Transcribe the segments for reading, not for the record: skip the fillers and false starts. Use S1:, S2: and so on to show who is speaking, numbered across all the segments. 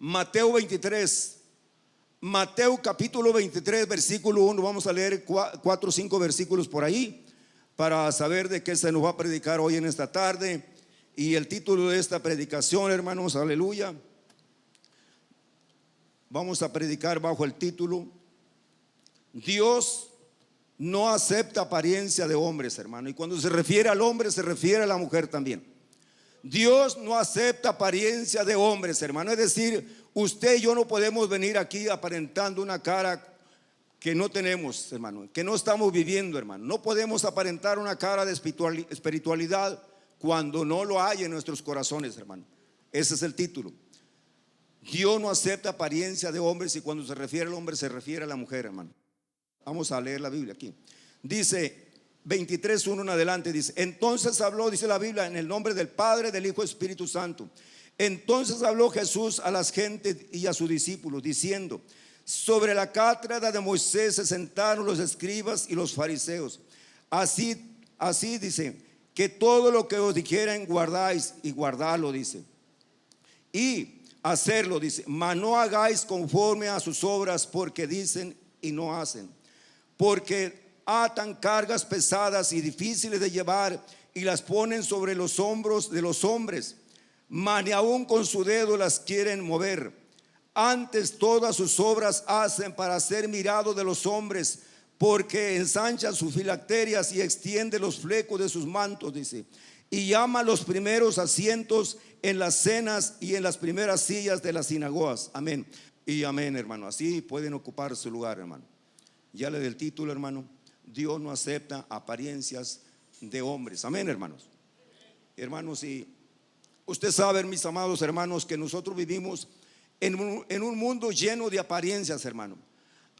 S1: Mateo 23, Mateo capítulo 23, versículo 1. Vamos a leer 4 o 5 versículos por ahí para saber de qué se nos va a predicar hoy en esta tarde. Y el título de esta predicación, hermanos, aleluya, vamos a predicar bajo el título: Dios no acepta apariencia de hombres, hermano. Y cuando se refiere al hombre, se refiere a la mujer también. Dios no acepta apariencia de hombres, hermano. Es decir, usted y yo no podemos venir aquí aparentando una cara que no tenemos, hermano, que no estamos viviendo, hermano. No podemos aparentar una cara de espiritualidad cuando no lo hay en nuestros corazones, hermano. Ese es el título. Dios no acepta apariencia de hombres, y cuando se refiere al hombre se refiere a la mujer, hermano. Vamos a leer la Biblia aquí. Dice 23:1 en adelante, dice: entonces habló, dice la Biblia, en el nombre del Padre, del Hijo y Espíritu Santo. Entonces habló Jesús a las gentes y a sus discípulos, diciendo: sobre la cátedra de Moisés se sentaron los escribas y los fariseos. Así dice, que todo lo que os dijeren guardáis, y guardadlo, dice, y hacerlo, dice, mas no hagáis conforme a sus obras, porque dicen y no hacen. Porque atan cargas pesadas y difíciles de llevar y las ponen sobre los hombros de los hombres, mas ni aún con su dedo las quieren mover. Antes todas sus obras hacen para ser mirado de los hombres, porque ensanchan sus filacterias y extiende los flecos de sus mantos, dice, y llama los primeros asientos en las cenas y en las primeras sillas de las sinagogas. Amén y amén, hermano. Así pueden ocupar su lugar, hermano. Ya le di el título, hermano: Dios no acepta apariencias de hombres. Amén, hermanos. Hermanos, y usted sabe, mis amados hermanos, que nosotros vivimos en un mundo lleno de apariencias, hermano.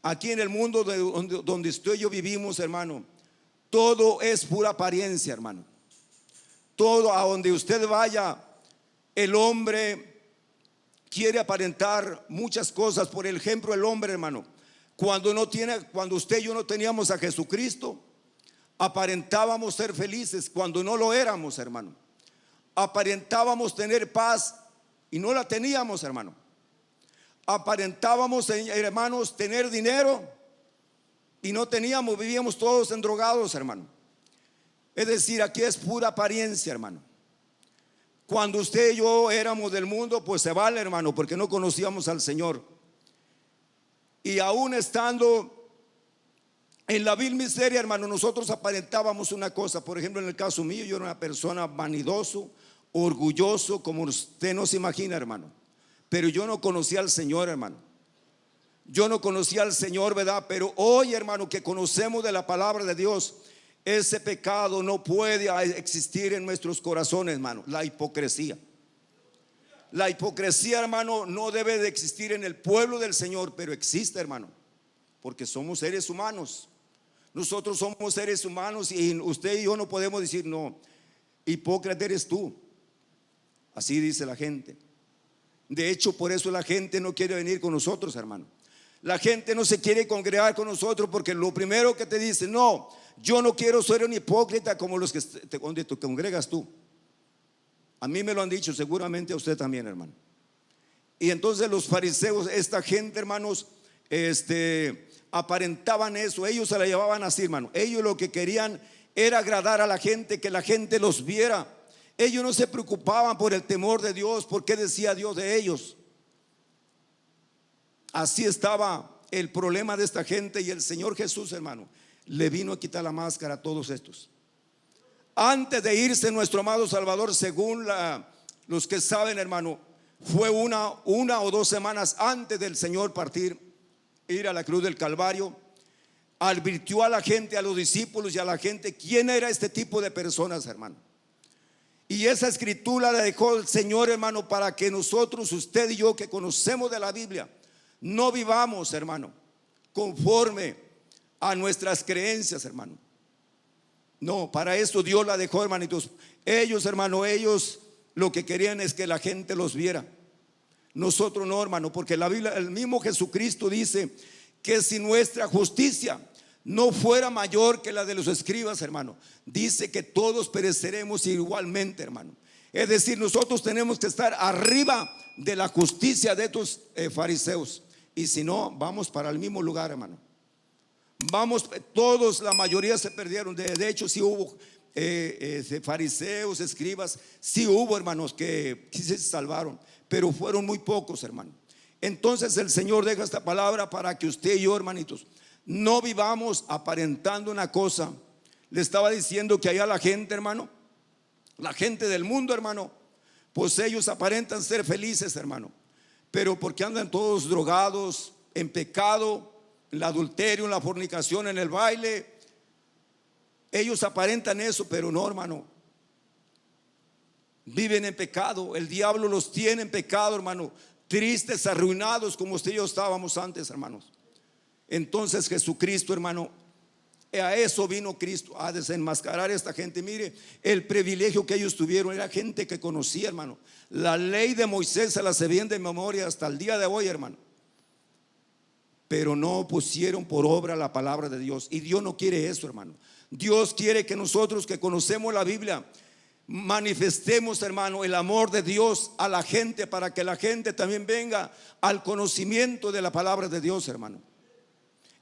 S1: Aquí en el mundo donde usted y yo vivimos, hermano, todo es pura apariencia, hermano. Todo, a donde usted vaya, el hombre quiere aparentar muchas cosas. Por ejemplo, el hombre, hermano, cuando usted y yo no teníamos a Jesucristo, aparentábamos ser felices cuando no lo éramos, hermano. Aparentábamos tener paz y no la teníamos, hermano. Aparentábamos, hermanos, tener dinero y no teníamos, vivíamos todos endrogados, hermano. Es decir, aquí es pura apariencia, hermano. Cuando usted y yo éramos del mundo, pues se vale, hermano, porque no conocíamos al Señor. Y aún estando en la vil miseria, hermano, nosotros aparentábamos una cosa. Por ejemplo, en el caso mío, yo era una persona vanidoso, orgulloso, como usted no se imagina, hermano. Pero yo no conocía al Señor, hermano. Yo no conocía al Señor, ¿verdad? Pero hoy, hermano, que conocemos de la palabra de Dios, ese pecado no puede existir en nuestros corazones, hermano. La hipocresía. La hipocresía, hermano, no debe de existir en el pueblo del Señor, pero existe, hermano, porque somos seres humanos. Nosotros somos seres humanos y usted y yo no podemos decir: no, hipócrita eres tú. Así dice la gente. De hecho, por eso la gente no quiere venir con nosotros, hermano. La gente no se quiere congregar con nosotros porque lo primero que te dice: no, yo no quiero ser un hipócrita como los que donde te congregas tú. A mí me lo han dicho, seguramente a usted también, hermano. Y entonces los fariseos, esta gente, hermanos, aparentaban eso. Ellos se la llevaban así, hermano. Ellos lo que querían era agradar a la gente, que la gente los viera. Ellos no se preocupaban por el temor de Dios, por qué decía Dios de ellos. Así estaba el problema de esta gente. Y el Señor Jesús, hermano, le vino a quitar la máscara a todos estos. Antes de irse nuestro amado Salvador, según los que saben, hermano, fue una o 2 semanas antes del Señor partir, ir a la cruz del Calvario, advirtió a la gente, a los discípulos y a la gente quién era este tipo de personas, hermano. Y esa escritura la dejó el Señor, hermano, para que nosotros, usted y yo, que conocemos de la Biblia, no vivamos, hermano, conforme a nuestras creencias, hermano. No, para eso Dios la dejó, hermanitos. Ellos, hermano, ellos lo que querían es que la gente los viera. Nosotros no, hermano, porque la Biblia, el mismo Jesucristo dice que si nuestra justicia no fuera mayor que la de los escribas, hermano, dice que todos pereceremos igualmente, hermano. Es decir, nosotros tenemos que estar arriba de la justicia de estos fariseos. Y si no, vamos para el mismo lugar, hermano. Vamos, todos, la mayoría se perdieron. De hecho, sí hubo fariseos, escribas, sí hubo, hermanos, que se salvaron, pero fueron muy pocos, hermano. Entonces el Señor deja esta palabra para que usted y yo, hermanitos, no vivamos aparentando una cosa. Le estaba diciendo que allá la gente, hermano, la gente del mundo, hermano, pues ellos aparentan ser felices, hermano, pero porque andan todos drogados, en pecado, en el adulterio, en la fornicación, en el baile. Ellos aparentan eso, pero no, hermano. Viven en pecado. El diablo los tiene en pecado, hermano. Tristes, arruinados, como usted y yo estábamos antes, hermanos. Entonces Jesucristo, hermano, a eso vino Cristo, a desenmascarar a esta gente. Mire, el privilegio que ellos tuvieron, era gente que conocía, hermano. La ley de Moisés se la sabían de memoria hasta el día de hoy, hermano. Pero no pusieron por obra la palabra de Dios. Y Dios no quiere eso, hermano. Dios quiere que nosotros que conocemos la Biblia manifestemos, hermano, el amor de Dios a la gente, para que la gente también venga al conocimiento de la palabra de Dios, hermano.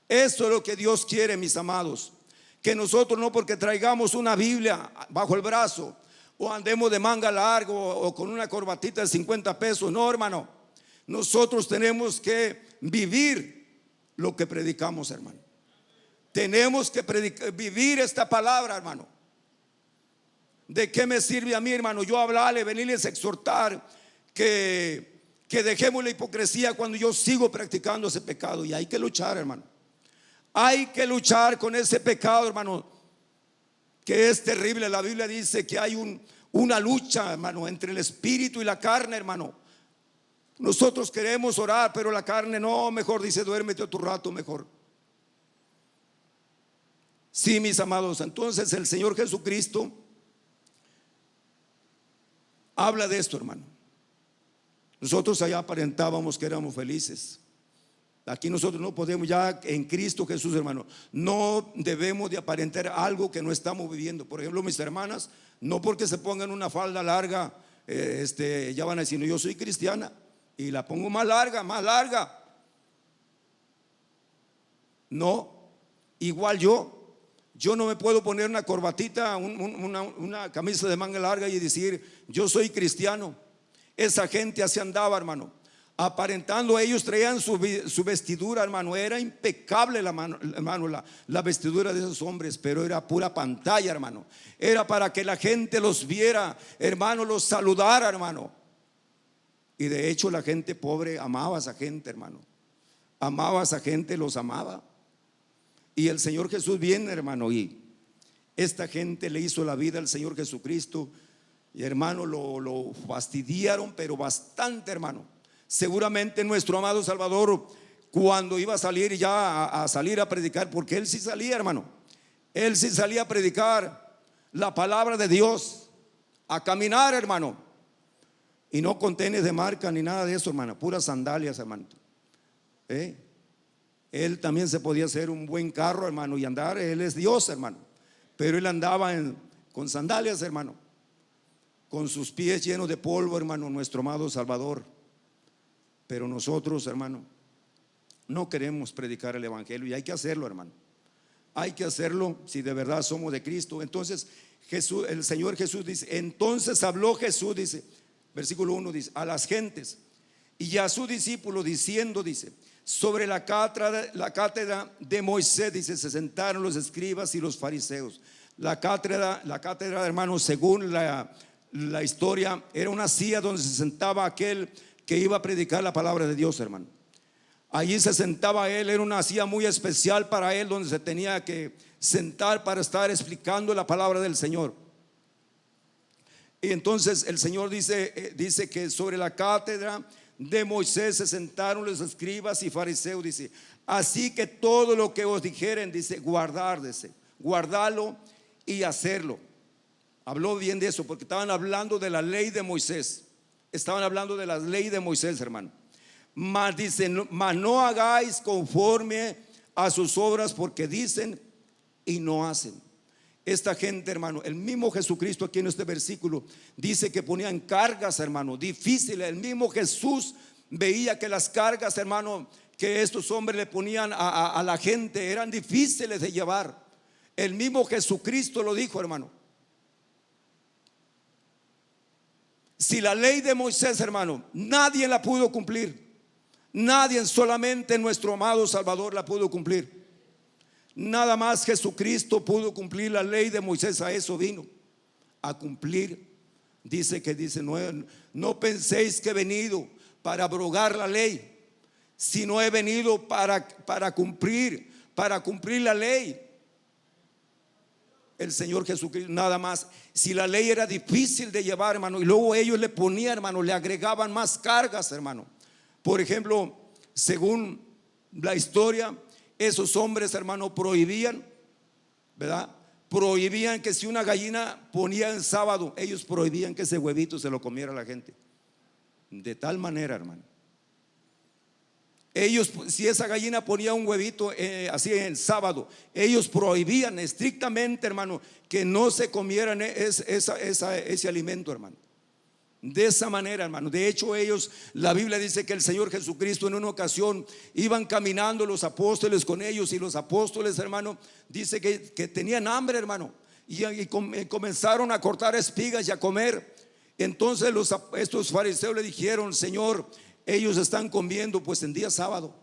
S1: Eso es lo que Dios quiere, mis amados. Que nosotros no porque traigamos una Biblia bajo el brazo, o andemos de manga largo, o con una corbatita de 50 pesos. No, hermano. Nosotros tenemos que vivir lo que predicamos, hermano. Tenemos que vivir esta palabra, hermano. ¿De qué me sirve a mí, hermano, yo hablarle, venirles a exhortar que dejemos la hipocresía cuando yo sigo practicando ese pecado? Y hay que luchar, hermano. Hay que luchar con ese pecado, hermano, que es terrible. La Biblia dice que hay una lucha, hermano, entre el espíritu y la carne, hermano. Nosotros queremos orar, pero la carne no. Mejor dice, duérmete otro rato mejor. Sí, mis amados. Entonces el Señor Jesucristo habla de esto, hermano. Nosotros allá aparentábamos que éramos felices. Aquí nosotros no podemos, ya en Cristo Jesús, hermano, no debemos de aparentar algo que no estamos viviendo. Por ejemplo, mis hermanas, no porque se pongan una falda larga, ya van a decir, no, yo soy cristiana y la pongo más larga, más larga. No, igual yo no me puedo poner una corbatita, una camisa de manga larga y decir, yo soy cristiano. Esa gente así andaba, hermano, aparentando. Ellos traían su vestidura, hermano. Era impecable la vestidura de esos hombres, pero era pura pantalla, hermano. Era para que la gente los viera, hermano, los saludara, hermano. Y de hecho la gente pobre amaba a esa gente, hermano. Amaba a esa gente, los amaba. Y el Señor Jesús viene, hermano, y esta gente le hizo la vida al Señor Jesucristo. Y hermano, lo fastidiaron, pero bastante, hermano. Seguramente nuestro amado Salvador, cuando iba a salir ya a salir a predicar, porque él sí salía, hermano, él sí salía a predicar la palabra de Dios, a caminar, hermano, y no con tenis de marca ni nada de eso, hermano, puras sandalias, hermano. Él también se podía hacer un buen carro, hermano, y andar. Él es Dios, hermano, pero él andaba con sandalias, hermano, con sus pies llenos de polvo, hermano, nuestro amado Salvador. Pero nosotros, hermano, no queremos predicar el evangelio, y hay que hacerlo, hermano. Hay que hacerlo si de verdad somos de Cristo. Entonces Jesús, el Señor Jesús dice, entonces habló Jesús, dice, versículo 1, dice, a las gentes y a su discípulo diciendo, dice, sobre la cátedra de Moisés, dice, se sentaron los escribas y los fariseos. La cátedra, hermano, según la historia, era una silla donde se sentaba aquel que iba a predicar la palabra de Dios, hermano. Allí se sentaba él, era una silla muy especial para él, donde se tenía que sentar para estar explicando la palabra del Señor. Y entonces el Señor dice que sobre la cátedra de Moisés se sentaron los escribas y fariseos, dice, así que todo lo que os dijeren, dice, guardarlo y hacerlo. Habló bien de eso, porque estaban hablando de la ley de Moisés. Estaban hablando de la ley de Moisés, hermano. Mas dice, mas no hagáis conforme a sus obras, porque dicen y no hacen. esta gente, hermano, el mismo Jesucristo aquí en este versículo dice que ponían cargas, hermano, difíciles. El mismo Jesús veía que las cargas, hermano, que estos hombres le ponían a la gente eran difíciles de llevar. El mismo Jesucristo lo dijo, hermano. Si la ley de Moisés, hermano, nadie la pudo cumplir. Nadie, solamente nuestro amado Salvador la pudo cumplir. Nada más Jesucristo pudo cumplir la ley de Moisés. A eso vino, a cumplir. Dice, no penséis que he venido para abrogar la ley, sino he venido para cumplir la ley. El Señor Jesucristo, nada más. Si la ley era difícil de llevar, hermano, y luego ellos le ponían, hermano, le agregaban más cargas, hermano. Por ejemplo, según la historia, esos hombres, hermano, prohibían, ¿verdad? Prohibían que si una gallina ponía en sábado, ellos prohibían que ese huevito se lo comiera la gente. De tal manera, hermano, ellos, si esa gallina ponía un huevito así en sábado, ellos prohibían estrictamente, hermano, que no se comieran ese alimento, hermano. De esa manera, hermano. De hecho, ellos, la Biblia dice que el Señor Jesucristo en una ocasión iban caminando los apóstoles con ellos, y los apóstoles, hermano, dice que tenían hambre, hermano, y comenzaron a cortar espigas y a comer. Entonces estos fariseos le dijeron: Señor, ellos están comiendo pues en día sábado.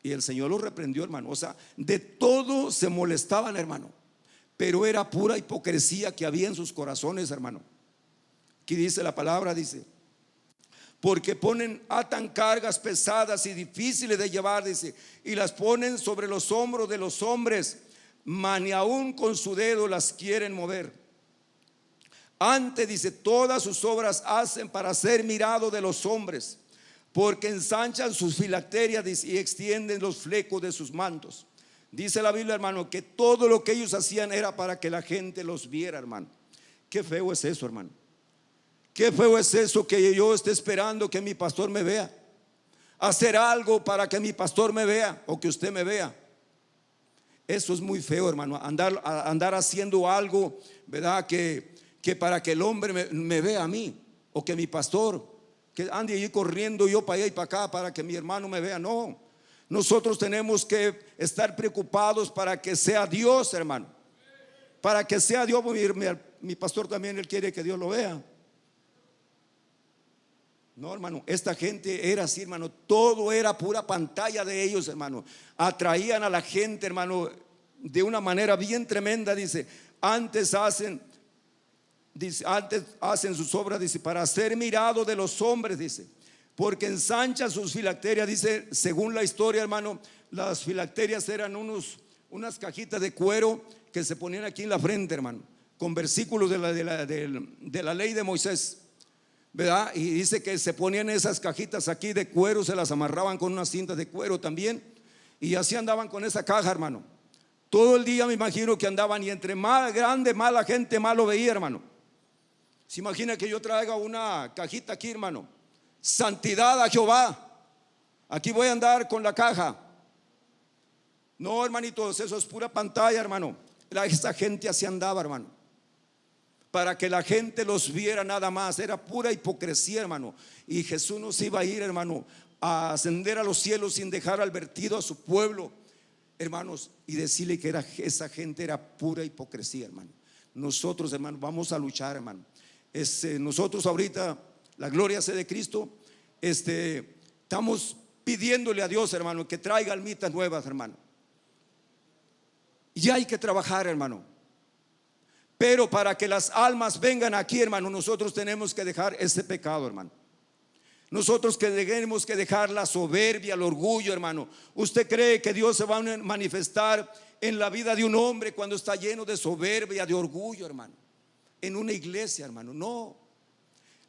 S1: Y el Señor los reprendió, hermano. O sea, de todo se molestaban, hermano, pero era pura hipocresía que había en sus corazones, hermano. Aquí dice la palabra, dice: porque atan cargas pesadas y difíciles de llevar, dice, y las ponen sobre los hombros de los hombres, mas ni aún con su dedo las quieren mover. Antes, dice, todas sus obras hacen para ser mirado de los hombres, porque ensanchan sus filacterias, dice, y extienden los flecos de sus mantos. Dice la Biblia, hermano, que todo lo que ellos hacían era para que la gente los viera, hermano. Qué feo es eso, hermano. Qué feo es eso, que yo esté esperando que mi pastor me vea, hacer algo para que mi pastor me vea o que usted me vea. Eso es muy feo, hermano, andar haciendo algo, ¿verdad? Que para que el hombre me vea a mí, o que mi pastor, que ande allí corriendo yo para allá y para acá para que mi hermano me vea. No, nosotros tenemos que estar preocupados para que sea Dios, hermano, para que sea Dios. Mi pastor también, él quiere que Dios lo vea. No, hermano, esta gente era así, hermano. Todo era pura pantalla de ellos, hermano. Atraían a la gente, hermano, de una manera bien tremenda. Dice, antes hacen sus obras, dice, para ser mirado de los hombres, dice, porque ensanchan sus filacterias. Dice, según la historia, hermano, las filacterias eran unas cajitas de cuero que se ponían aquí en la frente, hermano, con versículos de la ley de Moisés, ¿verdad? Y dice que se ponían esas cajitas aquí de cuero, se las amarraban con unas cintas de cuero también, y así andaban con esa caja, hermano. Todo el día me imagino que andaban, y entre más grande, más la gente más lo veía, hermano. Se imagina que yo traiga una cajita aquí, hermano: santidad a Jehová. Aquí voy a andar con la caja. No, hermanitos, eso es pura pantalla, hermano. Esa gente así andaba, hermano, para que la gente los viera nada más. Era pura hipocresía, hermano. Y Jesús nos iba a ir, hermano, a ascender a los cielos sin dejar advertido a su pueblo, hermanos, y decirle que esa gente era pura hipocresía, hermano. Nosotros, hermano, vamos a luchar, hermano. Nosotros ahorita, la gloria sea de Cristo, estamos pidiéndole a Dios, hermano, que traiga almitas nuevas, hermano. Y hay que trabajar, hermano. Pero para que las almas vengan aquí, hermano, nosotros tenemos que dejar ese pecado, hermano. Nosotros tenemos que dejar la soberbia, el orgullo, hermano. ¿Usted cree que Dios se va a manifestar en la vida de un hombre cuando está lleno de soberbia, de orgullo, hermano? En una iglesia, hermano, no.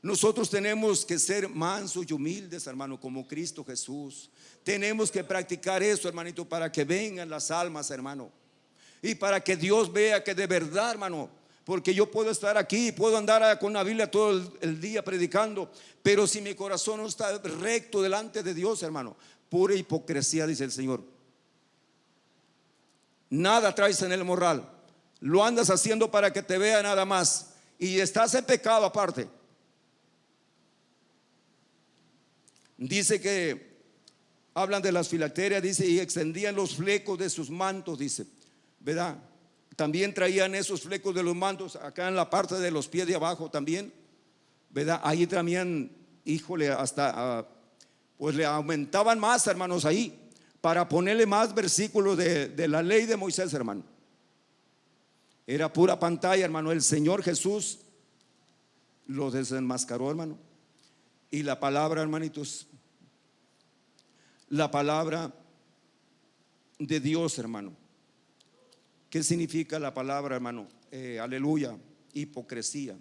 S1: Nosotros tenemos que ser mansos y humildes, hermano, como Cristo Jesús. Tenemos que practicar eso, hermanito, para que vengan las almas, hermano, y para que Dios vea que de verdad, hermano, porque yo puedo estar aquí, puedo andar con la Biblia todo el día predicando, pero si mi corazón no está recto delante de Dios, hermano, pura hipocresía, dice el Señor. Nada traes en el morral. lo andas haciendo para que te vea nada más, y estás en pecado aparte. Dice que hablan de las filacterias, dice, y extendían los flecos de sus mantos, dice, ¿verdad? También traían esos flecos de los mantos acá en la parte de los pies de abajo también, ¿verdad? Ahí también, híjole, hasta pues le aumentaban más, hermanos, ahí, para ponerle más versículos de la ley de Moisés, hermano. Era pura pantalla, hermano. El Señor Jesús lo desenmascaró, hermano. Y la palabra, hermanitos, la palabra de Dios, hermano. ¿Qué significa la palabra, hermano? Aleluya, hipocresía.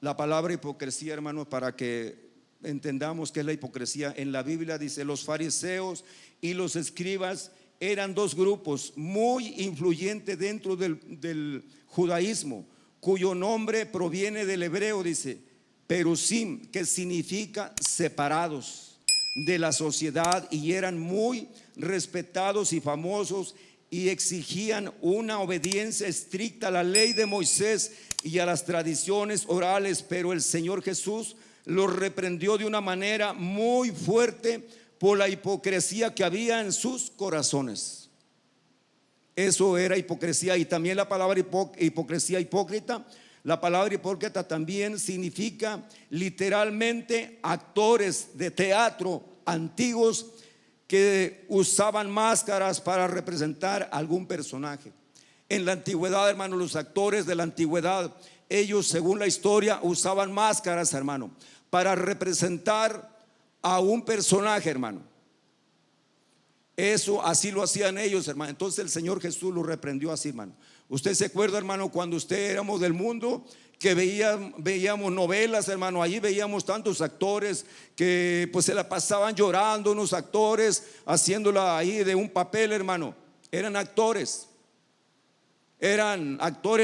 S1: La palabra hipocresía, hermano, para que entendamos qué es la hipocresía. En la Biblia dice: los fariseos y los escribas eran dos grupos muy influyentes dentro del judaísmo, cuyo nombre proviene del hebreo, dice perusim, que significa separados de la sociedad, y eran muy respetados y famosos, y exigían una obediencia estricta a la ley de Moisés y a las tradiciones orales. Pero el Señor Jesús los reprendió de una manera muy fuerte por la hipocresía que había en sus corazones. Eso era hipocresía. Y también la palabra hipocresía, hipócrita, la palabra hipócrita también significa literalmente actores de teatro antiguos que usaban máscaras para representar algún personaje. En la antigüedad, hermano, los actores de la antigüedad, ellos, según la historia, usaban máscaras, hermano, para representar a un personaje, hermano. Eso así lo hacían ellos, hermano. Entonces el Señor Jesús lo reprendió así, hermano. Usted se acuerda, hermano, cuando usted éramos del mundo, que veíamos novelas, hermano. Allí veíamos tantos actores que pues se la pasaban llorando, unos actores haciéndola ahí de un papel, hermano. Eran actores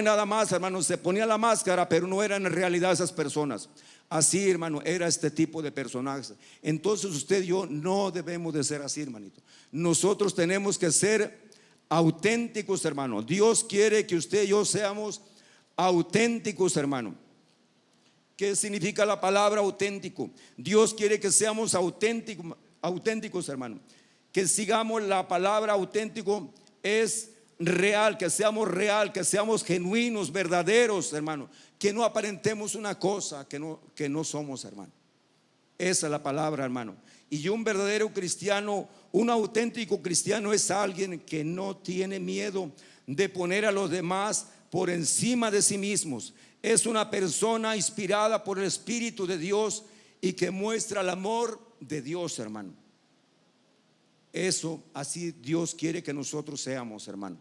S1: nada más, hermano. Se ponían la máscara, pero no eran en realidad esas personas. Así, hermano, era este tipo de personajes. Entonces usted y yo no debemos de ser así, hermanito. Nosotros tenemos que ser auténticos, hermano. Dios quiere que usted y yo seamos auténticos, hermano. ¿Qué significa la palabra auténtico? Dios quiere que seamos auténticos, hermano. Que sigamos la palabra auténtico es real, que seamos genuinos, verdaderos, hermano. Que no aparentemos una cosa que no somos, hermano. Esa es la palabra, hermano. Y un verdadero cristiano, un auténtico cristiano, es alguien que no tiene miedo de poner a los demás por encima de sí mismos. Es una persona inspirada por el Espíritu de Dios y que muestra el amor de Dios, hermano. Eso, así Dios quiere que nosotros seamos, hermano,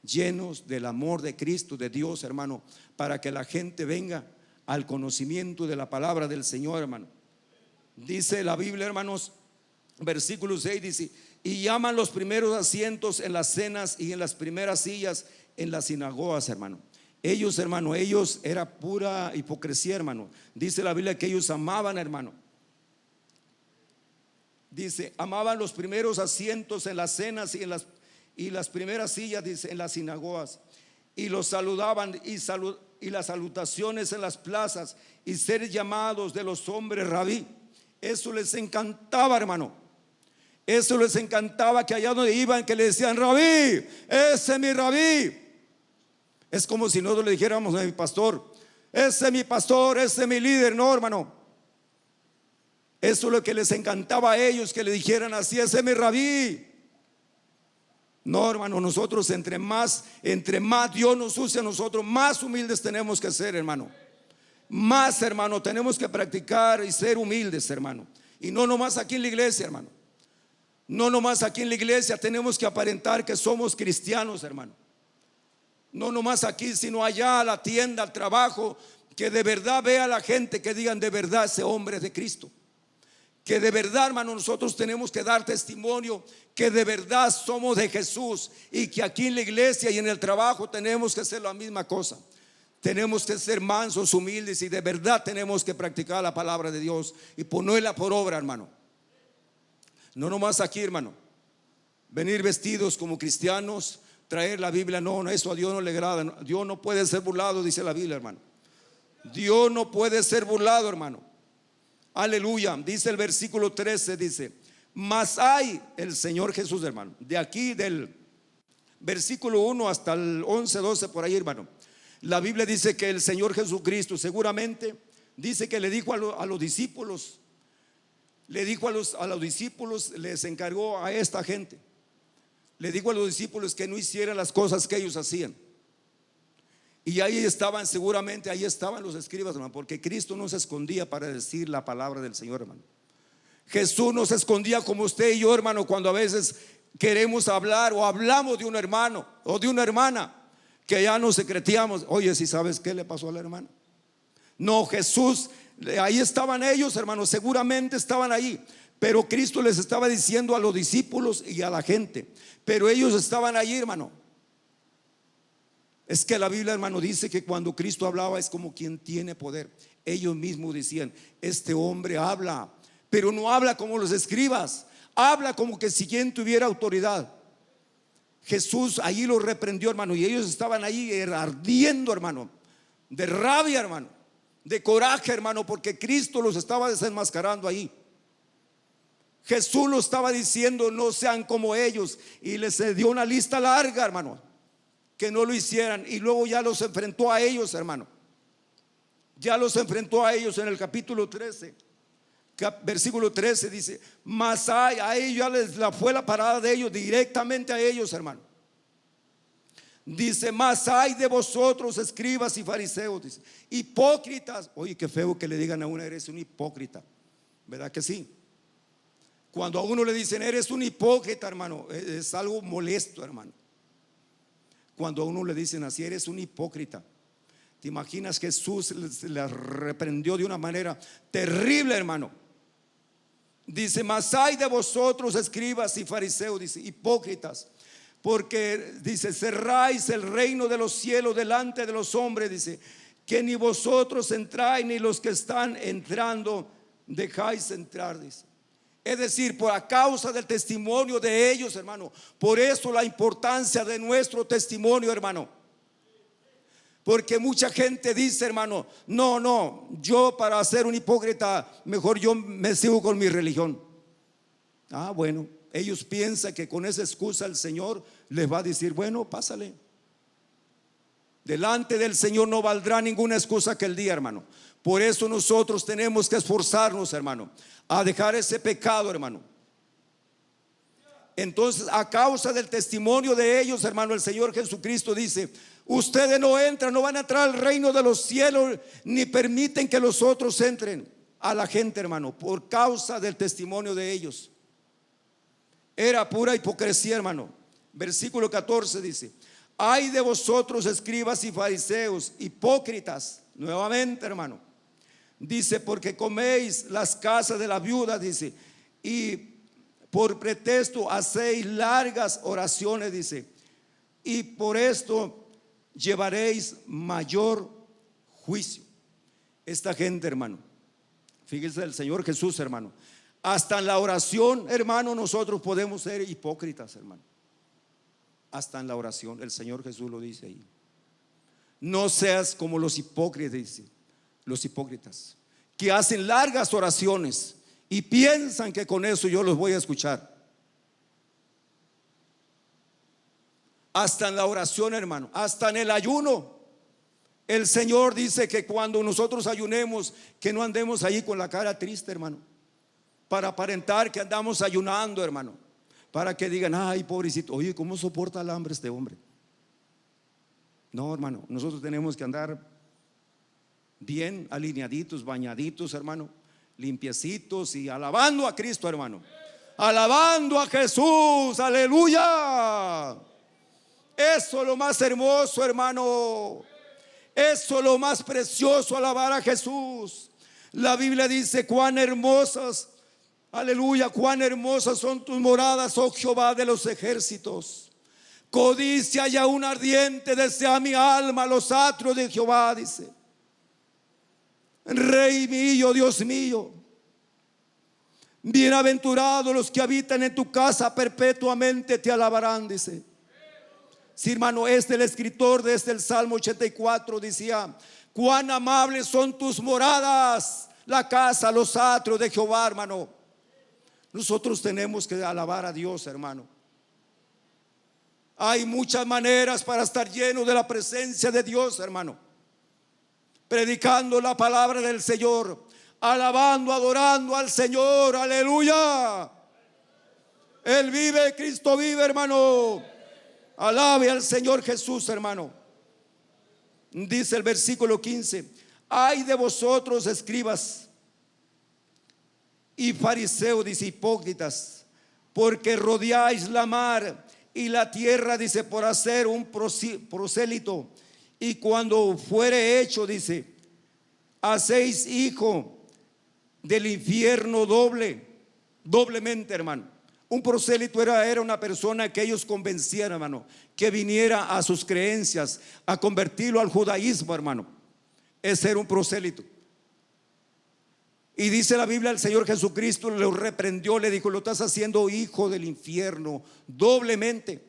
S1: llenos del amor de Cristo, de Dios, hermano, para que la gente venga al conocimiento de la palabra del Señor, hermano. Dice la Biblia, hermanos, versículo 6 dice: y llaman los primeros asientos en las cenas y en las primeras sillas en las sinagogas, hermano. Ellos, hermano, era pura hipocresía, hermano. Dice la Biblia que ellos amaban, hermano. Dice, amaban los primeros asientos en las cenas y las primeras sillas, dice, en las sinagogas, y los saludaban y las salutaciones en las plazas, y ser llamados de los hombres rabí. Eso les encantaba, hermano. Eso les encantaba, que allá donde iban, que le decían: rabí, ese es mi rabí. Es como si nosotros le dijéramos a mi pastor: ese es mi pastor, ese es mi líder. No, hermano. Eso es lo que les encantaba a ellos, que le dijeran así: ese es mi rabí. No, hermano, nosotros entre más Dios nos use a nosotros, más humildes tenemos que ser, hermano. Más, hermano, tenemos que practicar y ser humildes, hermano. Y no nomás aquí en la iglesia, hermano. No nomás aquí en la iglesia tenemos que aparentar que somos cristianos, hermano. No nomás aquí, sino allá, a la tienda, al trabajo. Que de verdad vea a la gente, que digan: de verdad ese hombre es de Cristo. Que de verdad, hermano, nosotros tenemos que dar testimonio que de verdad somos de Jesús, y que aquí en la iglesia y en el trabajo tenemos que hacer la misma cosa. Tenemos que ser mansos, humildes, y de verdad tenemos que practicar la palabra de Dios y ponerla por obra, hermano. No nomás aquí, hermano, venir vestidos como cristianos, traer la Biblia. No, eso a Dios no le agrada. Dios no puede ser burlado, dice la Biblia, hermano. Dios no puede ser burlado, hermano. Aleluya. Dice el versículo 13, dice: mas hay el Señor Jesús, hermano. De aquí del versículo 1 hasta el 11, 12, por ahí, hermano. La Biblia dice que el Señor Jesucristo seguramente dice que le dijo a los discípulos, le dijo a los discípulos, les encargó a esta gente, le dijo a los discípulos que no hicieran las cosas que ellos hacían. Y ahí estaban, seguramente ahí estaban los escribas, hermano, porque Cristo no se escondía para decir la palabra del Señor, hermano. Jesús no se escondía como usted y yo, hermano, cuando a veces queremos hablar o hablamos de un hermano o de una hermana que ya nos secreteamos. Oye, si sabes qué le pasó a la hermana. No, Jesús, ahí estaban ellos, hermanos, seguramente estaban ahí. Pero Cristo les estaba diciendo a los discípulos y a la gente. Pero ellos estaban allí, hermano. Es que la Biblia, hermano, dice que cuando Cristo hablaba es como quien tiene poder. Ellos mismos decían: este hombre habla, pero no habla como los escribas, habla como que si quien tuviera autoridad. Jesús allí los reprendió, hermano, y ellos estaban ahí ardiendo, hermano, de rabia, hermano, de coraje, hermano, porque Cristo los estaba desenmascarando ahí. Jesús lo estaba diciendo: no sean como ellos, y les dio una lista larga, hermano, que no lo hicieran. Y luego ya los enfrentó a ellos, hermano. Ya los enfrentó a ellos en el capítulo 13, versículo 13 dice: mas hay, a ellos ya les fue la parada de ellos, directamente a ellos, hermano. Dice: mas hay de vosotros, escribas y fariseos, dice, hipócritas. Oye, qué feo que le digan a uno: eres un hipócrita, ¿verdad que sí? Cuando a uno le dicen eres un hipócrita, hermano, es algo molesto, hermano. Cuando a uno le dicen así: eres un hipócrita. ¿Te imaginas? Jesús les reprendió de una manera terrible, hermano. Dice: mas hay de vosotros, escribas y fariseos, dice, hipócritas, porque dice: cerráis el reino de los cielos delante de los hombres, dice, que ni vosotros entráis, ni los que están entrando dejáis entrar, dice. Es decir, por a causa del testimonio de ellos, hermano. Por eso la importancia de nuestro testimonio, hermano. Porque mucha gente dice, hermano: no, yo para ser un hipócrita, mejor yo me sigo con mi religión. Ah, bueno, ellos piensan que con esa excusa el Señor les va a decir: bueno, pásale. Delante del Señor no valdrá ninguna excusa aquel día, hermano. Por eso nosotros tenemos que esforzarnos, hermano, a dejar ese pecado, hermano. Entonces, a causa del testimonio de ellos, hermano, el Señor Jesucristo dice: ustedes no entran, no van a entrar al reino de los cielos, ni permiten que los otros entren. A la gente, hermano, por causa del testimonio de ellos. Era pura hipocresía, hermano. Versículo 14 dice: ay de vosotros, escribas y fariseos, hipócritas. Nuevamente, hermano, dice: porque coméis las casas de la viuda, dice, y por pretexto hacéis largas oraciones, dice, y por esto llevaréis mayor juicio. Esta gente, hermano, fíjese, el Señor Jesús, hermano, hasta en la oración, hermano, nosotros podemos ser hipócritas, hermano. Hasta en la oración, el Señor Jesús lo dice ahí: no seas como los hipócritas, dice, los hipócritas, que hacen largas oraciones y piensan que con eso yo los voy a escuchar. Hasta en la oración, hermano, hasta en el ayuno. El Señor dice que cuando nosotros ayunemos, que no andemos ahí con la cara triste, hermano, para aparentar que andamos ayunando, hermano, para que digan: ay, pobrecito, oye, ¿cómo soporta el hambre este hombre? No, hermano, nosotros tenemos que andar bien alineaditos, bañaditos, hermano, limpiecitos y alabando a Cristo, hermano, alabando a Jesús, aleluya. Eso es lo más hermoso, hermano. Eso es lo más precioso, alabar a Jesús. La Biblia dice: cuán hermosas, aleluya, cuán hermosas son tus moradas, oh Jehová de los ejércitos. Codicia y aún ardiente desea mi alma los atrios de Jehová, dice. Rey mío, Dios mío, bienaventurados los que habitan en tu casa, perpetuamente te alabarán, dice. Sí, hermano, el escritor de el Salmo 84 decía: cuán amables son tus moradas, la casa, los atrios de Jehová, hermano. Nosotros tenemos que alabar a Dios, hermano. Hay muchas maneras para estar lleno de la presencia de Dios, hermano. Predicando la palabra del Señor, alabando, adorando al Señor, aleluya. Él vive, Cristo vive, hermano. Alabe al Señor Jesús, hermano. Dice el versículo 15: ay de vosotros, escribas y fariseos, dice, hipócritas, porque rodeáis la mar y la tierra, dice, por hacer un prosélito, y cuando fuere hecho, dice, hacéis hijo del infierno doblemente, hermano. Un prosélito era una persona que ellos convencieran, hermano, que viniera a sus creencias, a convertirlo al judaísmo, hermano. Ese era un prosélito. Y dice la Biblia, el Señor Jesucristo lo reprendió, le dijo: lo estás haciendo hijo del infierno doblemente.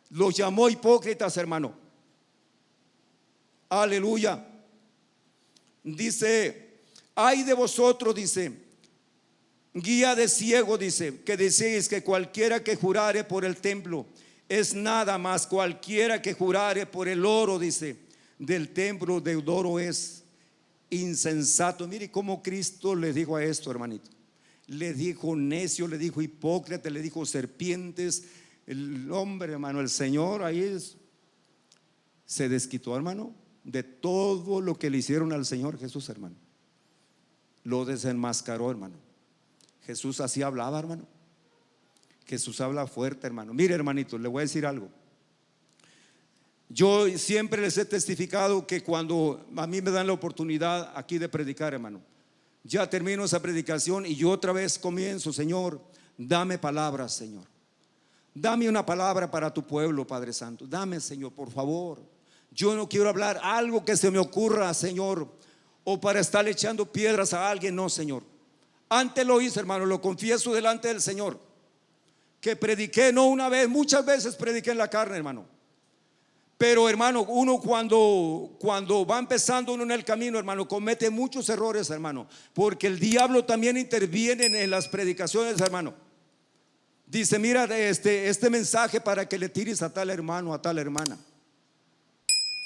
S1: Los llamó hipócritas, hermano. Aleluya. Dice: ay de vosotros, dice, guía de ciego, dice, que decís que cualquiera que jurare por el templo es nada más, cualquiera que jurare por el oro, dice, del templo deudor es insensato. Mire cómo Cristo le dijo a esto, hermanito. Le dijo necio, le dijo hipócrita, le dijo serpientes. El hombre, hermano, el Señor ahí se desquitó, hermano, de todo lo que le hicieron al Señor Jesús, hermano. Lo desenmascaró, hermano. Jesús así hablaba, hermano. Jesús habla fuerte, hermano. Mire, hermanito, le voy a decir algo. Yo siempre les he testificado que cuando a mí me dan la oportunidad aquí de predicar, hermano, ya termino esa predicación y yo otra vez comienzo: Señor, dame palabras, Señor. Dame una palabra para tu pueblo, Padre Santo. Dame, Señor, por favor. Yo no quiero hablar algo que se me ocurra, Señor, o para estar echando piedras a alguien. No, Señor. Antes lo hice, hermano, lo confieso delante del Señor, que prediqué no una vez, muchas veces prediqué en la carne, hermano. Pero, hermano, uno cuando va empezando uno en el camino, hermano, comete muchos errores, hermano, porque el diablo también interviene en las predicaciones, hermano. Dice: mira este mensaje para que le tires a tal hermano, a tal hermana.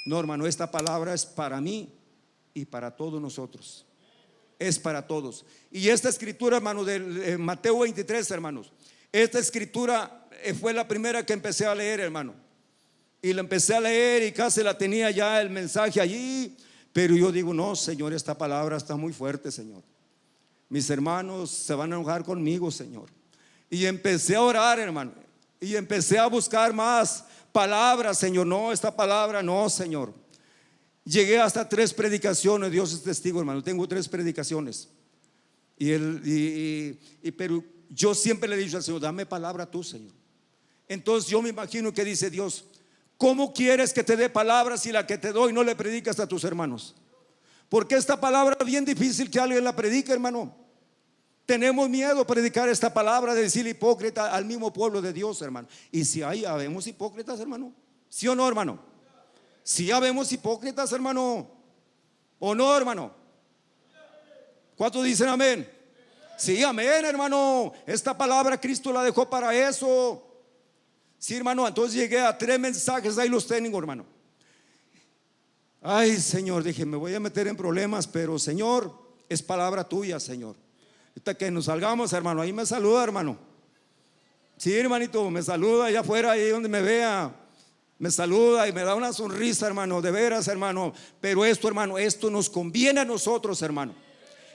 S1: No, hermano, esta palabra es para mí y para todos nosotros. Es para todos. Y esta escritura, hermano, de Mateo 23, hermanos, esta escritura fue la primera que empecé a leer, hermano. Y la empecé a leer y casi la tenía ya el mensaje allí. Pero yo digo: no, Señor, esta palabra está muy fuerte, Señor. Mis hermanos se van a enojar conmigo, Señor. Y empecé a orar, hermano, y empecé a buscar más palabras. Señor, no, esta palabra no, Señor. Llegué hasta 3 predicaciones. Dios es testigo, hermano. Tengo 3 predicaciones. Pero yo siempre le he dicho al Señor: dame palabra tú, Señor. Entonces yo me imagino que dice Dios: ¿cómo quieres que te dé palabras si la que te doy no le predicas a tus hermanos? Porque esta palabra es bien difícil que alguien la predique, hermano. Tenemos miedo a predicar esta palabra, de decir hipócrita al mismo pueblo de Dios, hermano. Y si hay, habemos hipócritas, hermano. ¿Sí o no, hermano? Si habemos hipócritas, hermano. ¿O no, hermano? ¿Cuántos dicen amén? Sí, amén, hermano. Esta palabra Cristo la dejó para eso. Sí, hermano. Entonces llegué a 3 mensajes. Ahí los tengo, hermano. Ay, Señor, dije, me voy a meter en problemas, pero Señor, es palabra tuya, Señor. Hasta que nos salgamos, hermano, ahí me saluda, hermano. Sí, hermanito, me saluda allá afuera, ahí donde me vea. Me saluda y me da una sonrisa, hermano, de veras, hermano. Pero esto, hermano, esto nos conviene a nosotros, hermano.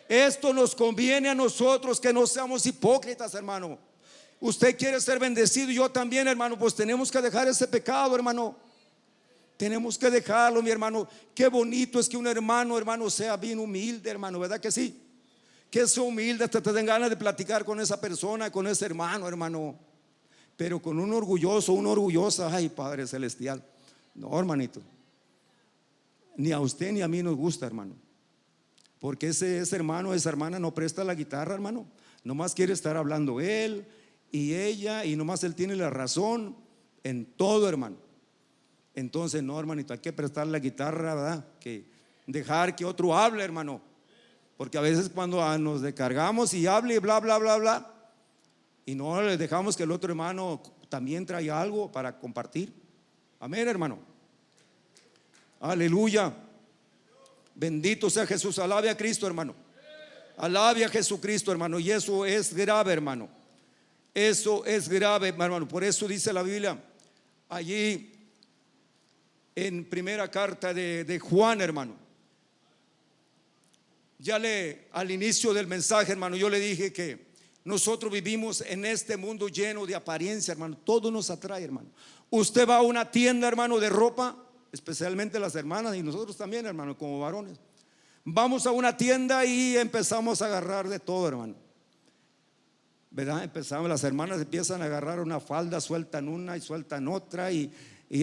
S1: Esto nos conviene a nosotros, que no seamos hipócritas, hermano. Usted quiere ser bendecido y yo también, hermano. Pues tenemos que dejar ese pecado, hermano. Tenemos que dejarlo, mi hermano. Qué bonito es que un hermano sea bien humilde, hermano, ¿verdad que sí? Que sea humilde, hasta te den ganas de platicar con esa persona, con ese hermano, hermano. Pero con un orgulloso, una orgullosa, ay, Padre Celestial, no, hermanito. Ni a usted ni a mí nos gusta, hermano. Porque ese hermano, esa hermana no presta la guitarra, hermano. Nomás quiere estar hablando él y ella, y nomás él tiene la razón. en todo, hermano. Entonces, no, hermanito, hay que prestar la guitarra, ¿verdad? Que dejar que otro hable, hermano. Porque a veces cuando nos descargamos y hable y bla, bla, bla, bla, y no le dejamos que el otro hermano también traiga algo para compartir. Amén, hermano. Aleluya. Bendito sea Jesús. Alabe a Cristo, hermano. Alabe a Jesucristo, hermano. Y eso es grave, hermano. Eso es grave, hermano. Por eso dice la Biblia allí en primera carta de Juan, hermano. Ya al inicio del mensaje, hermano, yo le dije que nosotros vivimos en este mundo lleno de apariencia, hermano. Todo nos atrae, hermano. Usted va a una tienda, hermano, de ropa, especialmente las hermanas y nosotros también, hermano, como varones. Vamos a una tienda y empezamos a agarrar de todo, hermano. ¿Verdad? Las hermanas empiezan a agarrar una falda, sueltan una y sueltan otra y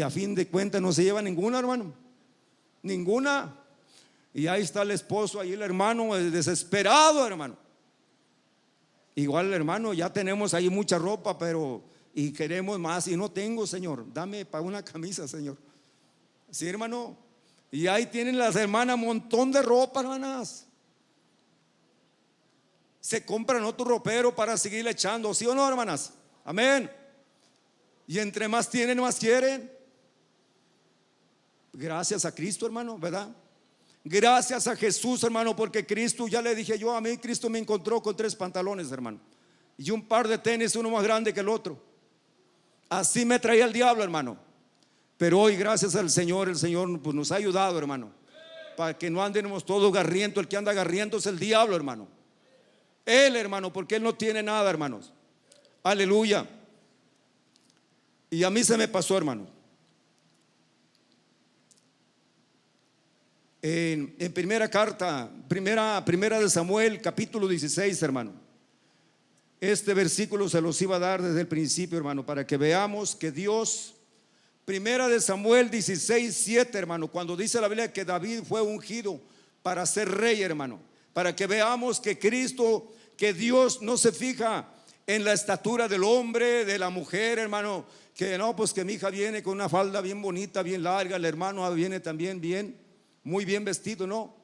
S1: a fin de cuentas no se lleva ninguna, hermano. Ninguna. Y ahí está el esposo, ahí el hermano desesperado, hermano. Igual, hermano, ya tenemos ahí mucha ropa, pero y queremos más y no tengo, Señor. Dame para una camisa, Señor. Sí, hermano. Y ahí tienen las hermanas un montón de ropa, hermanas. Se compran otro ropero para seguir echando, ¿sí o no, hermanas? Amén. Y entre más tienen, más quieren. Gracias a Cristo, hermano, ¿verdad? Gracias a Jesús, hermano, porque Cristo, ya le dije yo, a mí Cristo me encontró con 3 pantalones, hermano, y un par de tenis, uno más grande que el otro. Así me traía el diablo, hermano. Pero hoy, gracias al Señor, el Señor pues nos ha ayudado, hermano, para que no andemos todos garrientos. El que anda garriento es el diablo, hermano. Él, hermano, porque él no tiene nada, hermanos. Aleluya. Y a mí se me pasó, hermano. En primera de Samuel, capítulo 16, hermano. Este versículo se los iba a dar desde el principio, hermano, para que veamos que Dios, primera de Samuel 16, 7, hermano, cuando dice la Biblia que David fue ungido para ser rey, hermano, para que veamos que Cristo, que Dios no se fija en la estatura del hombre, de la mujer, hermano, que no, pues que mi hija viene con una falda bien bonita, bien larga, el hermano viene también bien, muy bien vestido, no.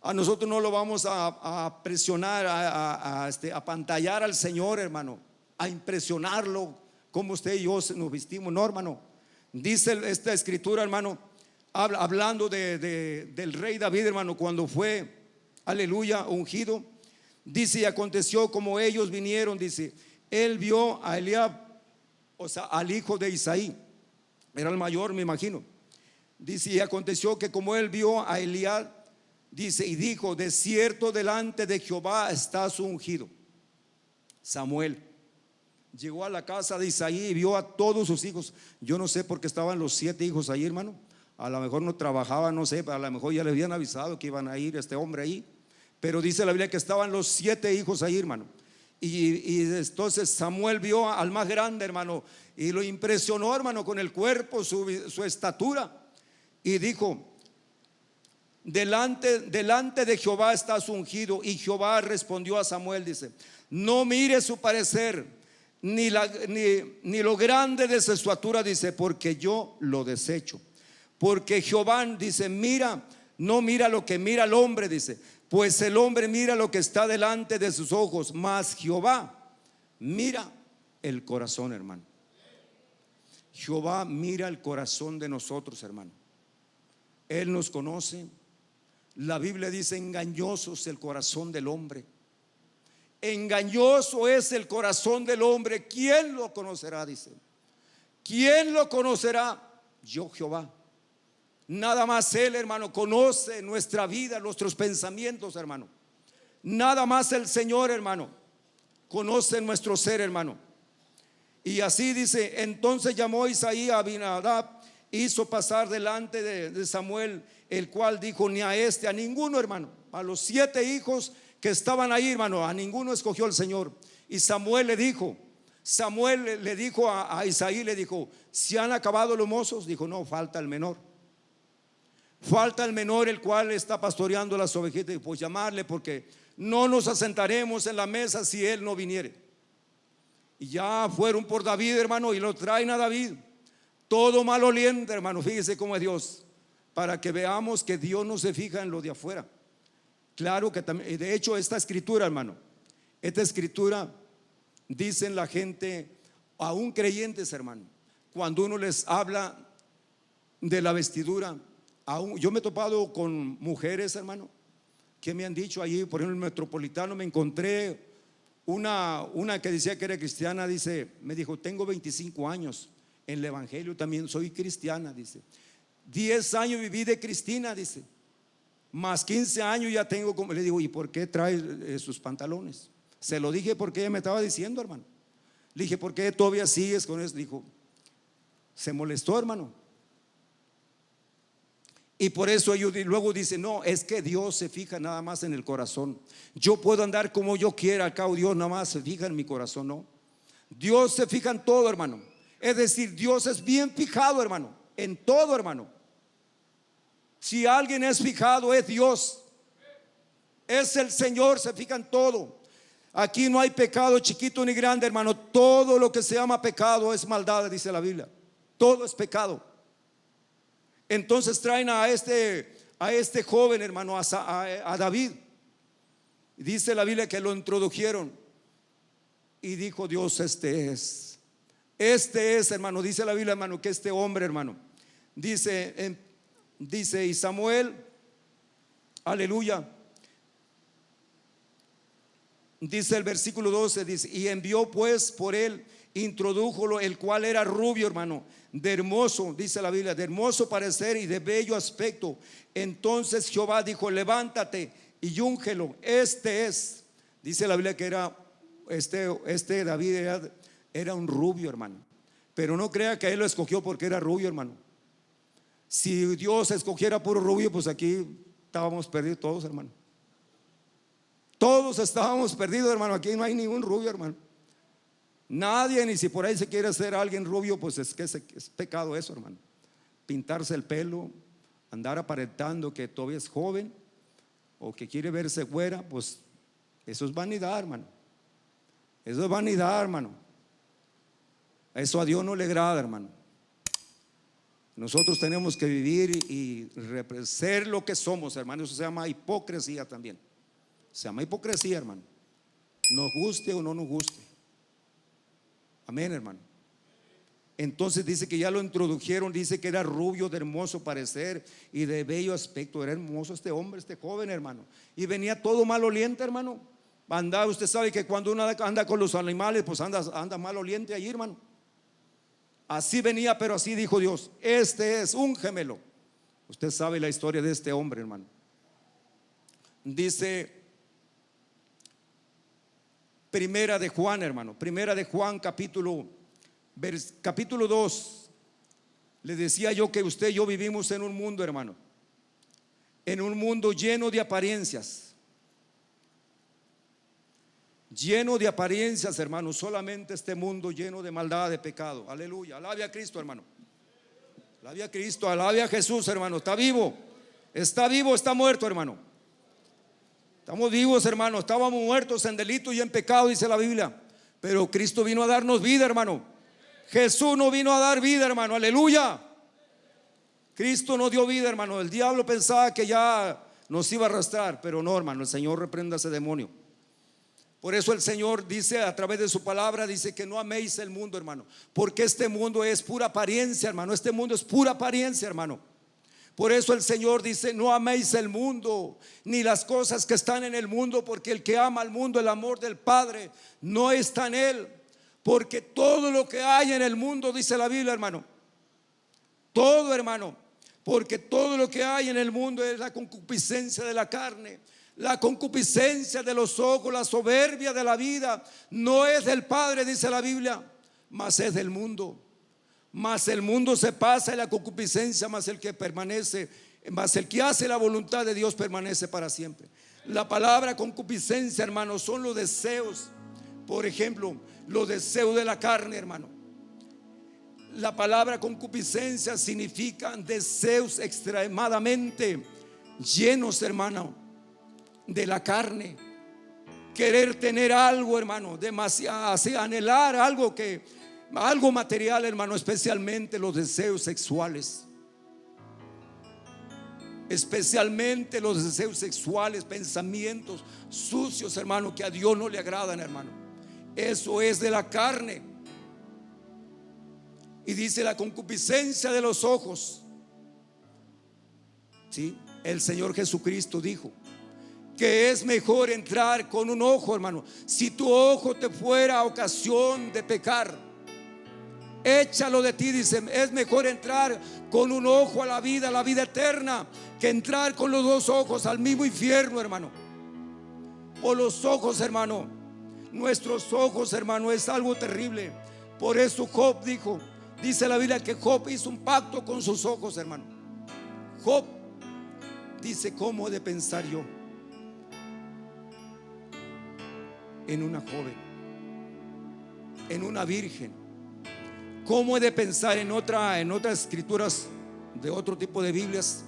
S1: A nosotros no lo vamos a presionar, a apantallar al Señor, hermano, a impresionarlo como usted y yo nos vestimos, no, hermano. Dice esta escritura, hermano, hablando del rey David, hermano, cuando fue, aleluya, ungido. Dice, y aconteció como ellos vinieron, dice, él vio a Eliab, o sea, al hijo de Isaí, era el mayor, me imagino. Dice, y aconteció que como él vio a Eliab, dice, y dijo, de cierto delante de Jehová está su ungido. Samuel llegó a la casa de Isaí y vio a todos sus hijos. Yo no sé por qué estaban los 7 hijos ahí, hermano. A lo mejor no trabajaban, no sé, a lo mejor ya le habían avisado que iban a ir este hombre ahí. Pero dice la Biblia que estaban los 7 hijos ahí, hermano. Y entonces Samuel vio al más grande, hermano, y lo impresionó, hermano, con el cuerpo, su estatura. Y dijo, delante de Jehová está su ungido. Y Jehová respondió a Samuel, dice, no mire su parecer, ni lo grande de su estatura, dice, porque yo lo desecho. Porque Jehová, dice, no mira lo que mira el hombre, dice, pues el hombre mira lo que está delante de sus ojos, mas Jehová mira el corazón, hermano. Jehová mira el corazón de nosotros, hermano. Él nos conoce. La Biblia dice, engañoso es el corazón del hombre. Engañoso es el corazón del hombre. ¿Quién lo conocerá? Dice. ¿Quién lo conocerá? Yo, Jehová. Nada más Él, hermano, conoce nuestra vida, nuestros pensamientos, hermano. Nada más el Señor, hermano, conoce nuestro ser, hermano. Y así dice, entonces llamó Isaí a Abinadab, hizo pasar delante de Samuel, el cual dijo, ni a a ninguno, hermano, a los 7 hijos que estaban ahí, hermano, a ninguno escogió el Señor. Y Samuel le dijo a Isaí, le dijo, ¿se han acabado los mozos? Dijo, no, falta el menor. Falta el menor, el cual está pastoreando las ovejitas. Y pues llamarle, porque no nos asentaremos en la mesa si él no viniere. Y ya fueron por David, hermano, y lo traen a David. Todo maloliente, hermano. Fíjese cómo es Dios, para que veamos que Dios no se fija en lo de afuera. Claro que también, de hecho, esta escritura, hermano, esta escritura, dicen la gente, aún creyentes, hermano, cuando uno les habla de la vestidura, aún, yo me he topado con mujeres, hermano, que me han dicho allí, por ejemplo, en el Metropolitano me encontré una que decía que era cristiana. Dice, me dijo, tengo 25 años en el evangelio, también soy cristiana. Dice, 10 años viví de Cristina, dice, más 15 años ya tengo. Como le digo, ¿y por qué trae sus pantalones? Se lo dije porque ella me estaba diciendo, hermano. Le dije, ¿por qué todavía sigues con eso? Dijo, se molestó, hermano. Y por eso ellos luego dicen, no, es que Dios se fija nada más en el corazón. Yo puedo andar como yo quiera, al cabo Dios nada más se fija en mi corazón. No, Dios se fija en todo, hermano. Es decir, Dios es bien fijado, hermano, en todo, hermano. Si alguien es fijado, es Dios, es el Señor, se fija en todo. Aquí no hay pecado chiquito ni grande, hermano. Todo lo que se llama pecado es maldad, dice la Biblia. Todo es pecado. Entonces traen a este joven, hermano, a David. Dice la Biblia que lo introdujeron y dijo Dios, este es, hermano. Dice la Biblia, hermano, que este hombre, hermano, dice y Samuel, aleluya, dice el versículo 12, dice, y envió pues por él, introdújolo, el cual era rubio, hermano, de hermoso, dice la Biblia, de hermoso parecer y de bello aspecto. Entonces Jehová dijo, levántate y úngelo, este es. Dice la Biblia que era David era un rubio, hermano. Pero no crea que él lo escogió porque era rubio, hermano. Si Dios escogiera puro rubio, pues aquí estábamos perdidos todos, hermano. Todos estábamos perdidos, hermano. Aquí no hay ningún rubio, hermano. Nadie, ni si por ahí se quiere hacer alguien rubio, pues es que es pecado eso, hermano. Pintarse el pelo, andar aparentando que todavía es joven o que quiere verse güera, pues eso es vanidad, hermano. Eso es vanidad, hermano. Eso a Dios no le agrada, hermano. Nosotros tenemos que vivir y ser lo que somos, hermano. Eso se llama hipocresía también. Se llama hipocresía, hermano. Nos guste o no nos guste. Amén, hermano. Entonces dice que ya lo introdujeron. Dice que era rubio, de hermoso parecer y de bello aspecto. Era hermoso este hombre, este joven, hermano. Y venía todo maloliente, hermano. Anda, usted sabe que cuando uno anda con los animales, pues anda maloliente allí, hermano. Así venía, pero así dijo Dios, este es, úngemelo. Usted sabe la historia de este hombre, hermano. Dice Primera de Juan, hermano, Primera de Juan capítulo 2. Le decía yo que usted y yo vivimos en un mundo, hermano, en un mundo lleno de apariencias. Lleno de apariencias, hermano. Solamente este mundo lleno de maldad, de pecado. Aleluya, alabe a Cristo, hermano. Alabe a Cristo, alabe a Jesús, hermano. Está vivo, está muerto, hermano. Estamos vivos, hermano. Estábamos muertos en delito y en pecado, dice la Biblia. Pero Cristo vino a darnos vida, hermano. Jesús no vino a dar vida, hermano. Aleluya. Cristo nos dio vida, hermano. El diablo pensaba que ya nos iba a arrastrar, pero no, hermano. El Señor reprenda a ese demonio. Por eso el Señor dice a través de su palabra, dice que no améis el mundo, hermano, porque este mundo es pura apariencia, hermano. Este mundo es pura apariencia, hermano. Por eso el Señor dice, no améis el mundo ni las cosas que están en el mundo, porque el que ama al mundo, el amor del Padre no está en él. Porque todo lo que hay en el mundo, dice la Biblia, hermano, todo, hermano, porque todo lo que hay en el mundo es la concupiscencia de la carne, la concupiscencia de los ojos, la soberbia de la vida. No es del Padre, dice la Biblia, mas es del mundo. Mas el mundo se pasa y la concupiscencia, mas el que permanece, mas el que hace la voluntad de Dios permanece para siempre. La palabra concupiscencia, hermano, son los deseos. Por ejemplo, los deseos de la carne, hermano. La palabra concupiscencia significa deseos extremadamente llenos, hermano, de la carne. Querer tener algo, hermano, demasiado, así, anhelar algo que algo material, hermano, especialmente los deseos sexuales. Especialmente los deseos sexuales, pensamientos sucios, hermano, que a Dios no le agradan, hermano. Eso es de la carne. Y dice la concupiscencia de los ojos. ¿Sí? El Señor Jesucristo dijo que es mejor entrar con un ojo, hermano. Si tu ojo te fuera ocasión de pecar, échalo de ti, dice. Es mejor entrar con un ojo a la vida eterna, que entrar con los dos ojos al mismo infierno, hermano. Por los ojos, hermano, nuestros ojos, hermano, es algo terrible. Por eso Job dijo, dice la Biblia, que Job hizo un pacto con sus ojos, hermano. Job dice: ¿cómo he de pensar yo en una joven, en una virgen? ¿Cómo he de pensar en otras escrituras de otro tipo de Biblias?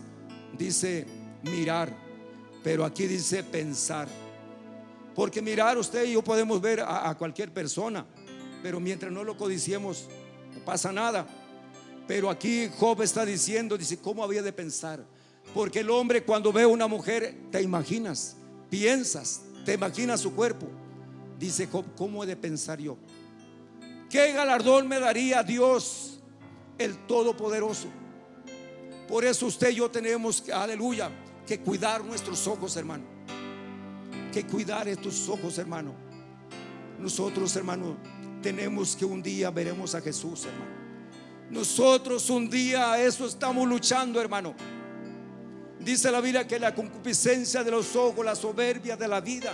S1: Dice mirar, pero aquí dice pensar. Porque mirar, usted y yo podemos ver a cualquier persona, pero mientras no lo codiciemos, no pasa nada. Pero aquí Job está diciendo, dice, ¿cómo había de pensar? Porque el hombre, cuando ve a una mujer, te imaginas, piensas, te imaginas su cuerpo. Dice Job: ¿cómo he de pensar yo? ¿Qué galardón me daría Dios, el Todopoderoso? Por eso usted y yo tenemos, aleluya, que cuidar nuestros ojos, hermano. Que cuidar estos ojos, hermano. Nosotros, hermano, tenemos que un día veremos a Jesús, hermano. Nosotros un día a eso estamos luchando, hermano. Dice la Biblia que la concupiscencia de los ojos, la soberbia de la vida,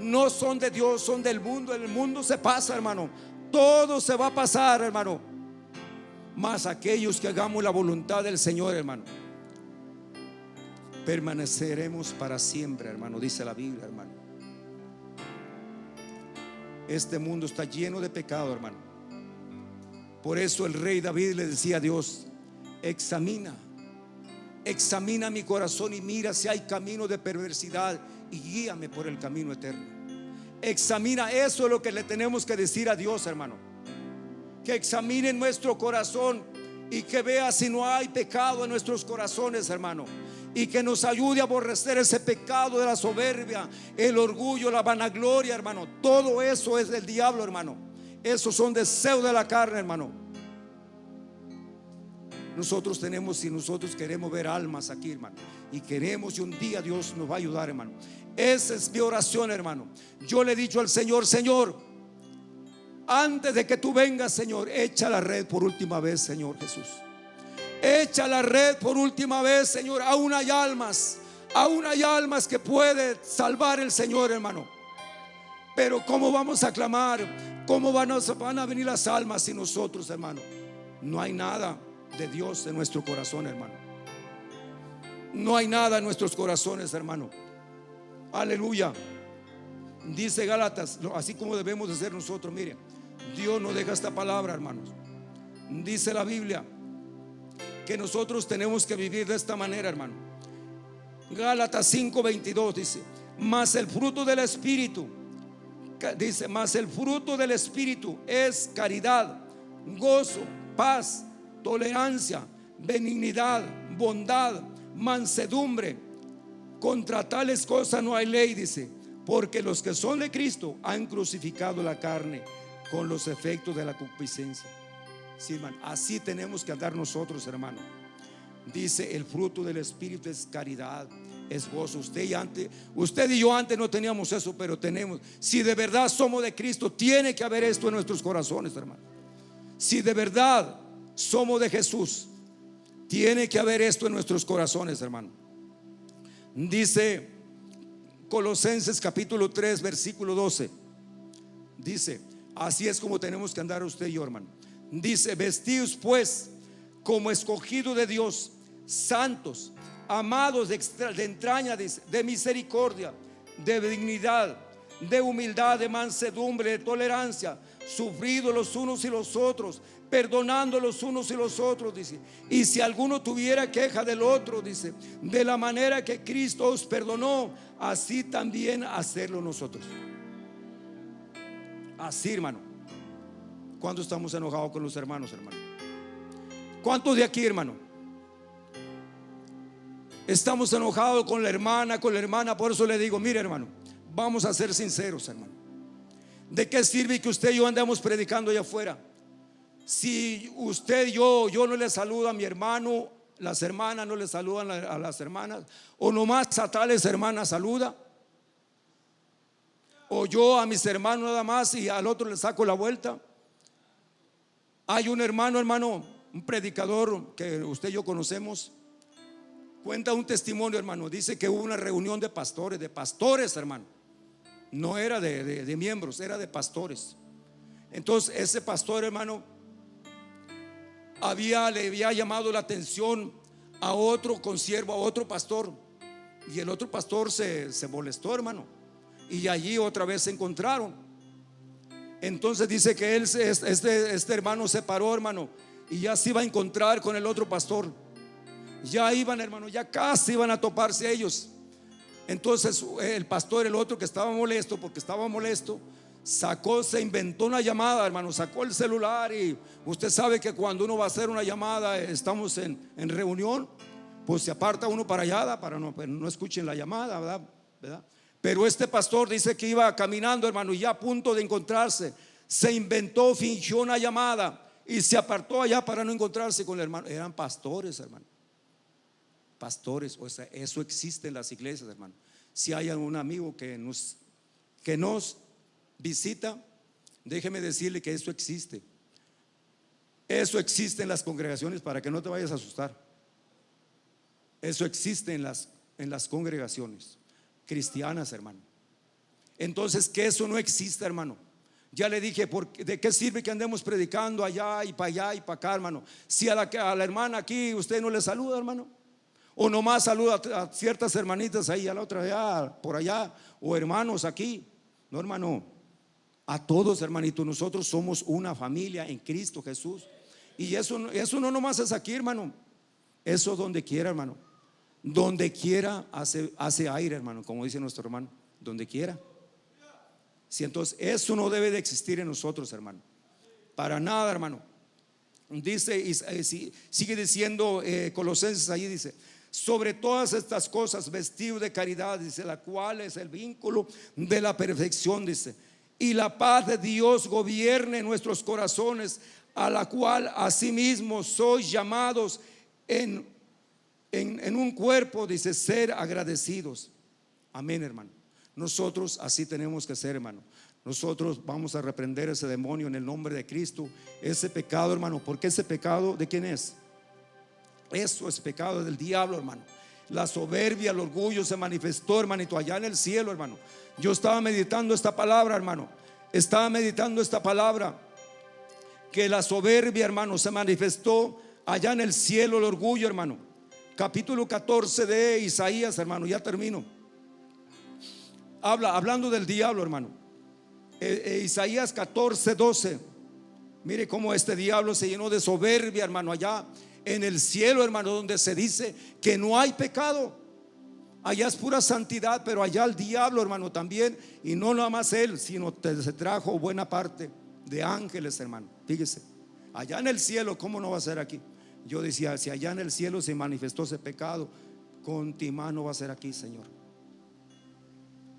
S1: no son de Dios, son del mundo. El mundo se pasa, hermano. Todo se va a pasar, hermano. Mas aquellos que hagamos la voluntad del Señor, hermano, permaneceremos para siempre, hermano. Dice la Biblia, hermano. Este mundo está lleno de pecado, hermano. Por eso el rey David le decía a Dios: examina mi corazón y mira si hay camino de perversidad y guíame por el camino eterno. Examina, eso es lo que le tenemos que decir a Dios, hermano. Que examine nuestro corazón y que vea si no hay pecado en nuestros corazones, hermano. Y que nos ayude a aborrecer ese pecado de la soberbia, el orgullo, la vanagloria, hermano. Todo eso es del diablo, hermano. Esos son deseos de la carne, hermano. Nosotros tenemos, si nosotros queremos ver almas aquí, hermano, y queremos, y un día Dios nos va a ayudar, hermano. Esa es mi oración, hermano. Yo le he dicho al Señor: Señor, antes de que tú vengas, Señor, echa la red por última vez, Señor Jesús. Echa la red por última vez, Señor. Aún hay almas que puede salvar el Señor, hermano. Pero ¿cómo vamos a clamar? ¿Cómo van a venir las almas sin nosotros, hermano? No hay nada de Dios en nuestro corazón, hermano. No hay nada en nuestros corazones, hermano. Aleluya. Dice Gálatas, así como debemos de ser nosotros. Mire, Dios nos deja esta palabra, hermanos. Dice la Biblia que nosotros tenemos que vivir de esta manera, hermano. Gálatas 5:22 dice: mas el fruto del Espíritu, dice, mas el fruto del Espíritu es caridad, gozo, paz, tolerancia, benignidad, bondad, mansedumbre. Contra tales cosas no hay ley, dice. Porque los que son de Cristo han crucificado la carne con los efectos de la concupiscencia. Sí, hermano, así tenemos que andar nosotros, hermano. Dice: el fruto del Espíritu es caridad, es gozo. Usted y yo antes no teníamos eso, pero tenemos. Si de verdad somos de Cristo, tiene que haber esto en nuestros corazones, hermano. Si de verdad somos de Jesús, tiene que haber esto en nuestros corazones, hermano. Dice Colosenses capítulo 3 versículo 12. Dice: así es como tenemos que andar usted y yo, hermano. Dice: vestíos pues como escogidos de Dios, santos, amados de entraña, dice, de misericordia, de dignidad, de humildad, de mansedumbre, de tolerancia, sufridos los unos y los otros, perdonando los unos y los otros, dice. Y si alguno tuviera queja del otro, dice, de la manera que Cristo os perdonó, así también hacerlo nosotros. Así, hermano. ¿Cuántos estamos enojados con los hermanos, hermano? ¿Cuántos de aquí, hermano? Estamos enojados con la hermana, Por eso le digo, mire, hermano, vamos a ser sinceros, hermano. ¿De qué sirve que usted y yo andemos predicando allá afuera? Si usted y yo no le saludo a mi hermano, las hermanas no le saludan a las hermanas, o nomás a tales hermanas saluda, o yo a mis hermanos nada más y al otro le saco la vuelta. Hay un hermano, un predicador que usted y yo conocemos, cuenta un testimonio, hermano. Dice que hubo una reunión de pastores, hermano. No era de miembros, era de pastores. Entonces ese pastor, hermano, le había llamado la atención a otro consiervo, a otro pastor, y el otro pastor se molestó, hermano, y allí otra vez se encontraron. Entonces dice que este hermano se paró, hermano, y ya se iba a encontrar con el otro pastor. Ya iban, hermano, ya casi iban a toparse ellos. Entonces el pastor, el otro que estaba molesto, porque estaba molesto, se inventó una llamada, hermano. Sacó el celular, y usted sabe que cuando uno va a hacer una llamada, estamos en reunión, pues se aparta uno para allá, para no escuchen la llamada, ¿verdad? Pero este pastor dice que iba caminando, hermano, y ya a punto de encontrarse, se inventó, fingió una llamada y se apartó allá para no encontrarse con el hermano. Eran pastores, hermano. Pastores, o sea, eso existe en las iglesias, hermano. Si hay algún amigo que nos visita, déjeme decirle que eso existe. Eso existe en las congregaciones, para que no te vayas a asustar. Eso existe en las congregaciones cristianas, hermano. Entonces, que eso no exista, hermano. Ya le dije, ¿de qué sirve que andemos predicando allá y para acá, hermano? Si a la hermana aquí usted no le saluda, hermano, o nomás saluda a ciertas hermanitas ahí, a la otra allá, por allá, o hermanos aquí. No, hermano, a todos, hermanito, nosotros somos una familia en Cristo Jesús. Y eso no nomás es aquí, hermano. Eso donde quiera, hermano. Donde quiera hace aire, hermano, como dice nuestro hermano. Donde quiera. Si entonces eso no debe de existir en nosotros, hermano. Para nada, hermano. Dice, y sigue diciendo Colosenses, ahí dice: sobre todas estas cosas vestido de caridad, dice, la cual es el vínculo de la perfección, dice, y la paz de Dios gobierne nuestros corazones, a la cual asimismo sois llamados en un cuerpo, dice, ser agradecidos. Amén, hermano. Nosotros así tenemos que ser, hermano. Nosotros vamos a reprender ese demonio en el nombre de Cristo, ese pecado, hermano. Porque ese pecado, ¿de quién es? Eso es pecado del diablo, hermano. La soberbia, el orgullo se manifestó, hermanito, allá en el cielo, hermano. Yo estaba meditando esta palabra, hermano. Estaba meditando esta palabra, que la soberbia, hermano, se manifestó allá en el cielo, el orgullo, hermano. Capítulo 14 de Isaías, hermano, ya termino. Hablando del diablo, hermano. Isaías 14:12. Mire cómo este diablo se llenó de soberbia, hermano, allá en el cielo, hermano, donde se dice que no hay pecado. Allá es pura santidad, pero allá el diablo, hermano, también. Y no nada más él, sino se trajo buena parte de ángeles, hermano. Fíjese, allá en el cielo, ¿cómo no va a ser aquí? Yo decía, si allá en el cielo se manifestó ese pecado, con ti mano va a ser aquí, Señor.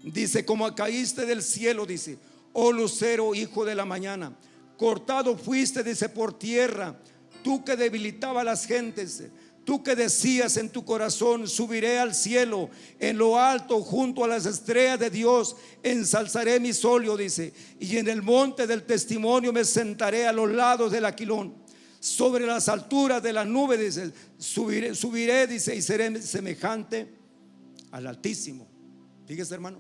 S1: Dice: como caíste del cielo, dice, oh lucero, hijo de la mañana, cortado fuiste, dice, por tierra, tú que debilitaba a las gentes, tú que decías en tu corazón: subiré al cielo, en lo alto, junto a las estrellas de Dios, ensalzaré mi solio, dice, y en el monte del testimonio me sentaré a los lados del aquilón, sobre las alturas de la nube, dice, subiré, dice, y seré semejante al Altísimo. Fíjese, hermano,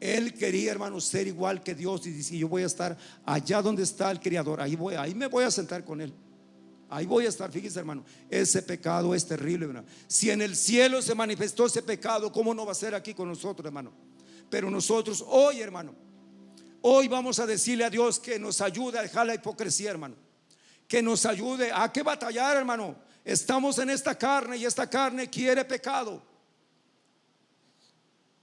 S1: él quería, hermano, ser igual que Dios, y dice: yo voy a estar allá donde está el Creador, ahí me voy a sentar con él. Ahí voy a estar. Fíjese, hermano, ese pecado es terrible, hermano. Si en el cielo se manifestó ese pecado, ¿cómo no va a ser aquí con nosotros, hermano? Pero nosotros hoy, hermano, hoy vamos a decirle a Dios que nos ayude a dejar la hipocresía, hermano. Que nos ayude a que batallar, hermano. Estamos en esta carne, y esta carne quiere pecado.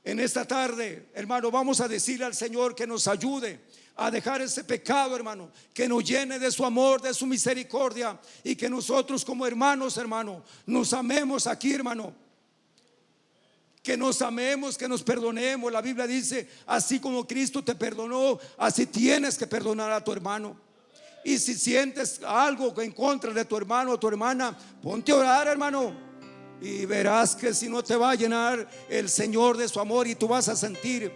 S1: En esta tarde, hermano, vamos a decirle al Señor que nos ayude a dejar ese pecado, hermano, que nos llene de su amor, de su misericordia, y que nosotros como hermanos, hermano, nos amemos aquí, hermano. Que nos amemos, que nos perdonemos. La Biblia dice, así como Cristo te perdonó, así tienes que perdonar a tu hermano. Y si sientes algo en contra de tu hermano o tu hermana, ponte a orar, hermano, y verás que si no te va a llenar el Señor de su amor, y tú vas a sentir,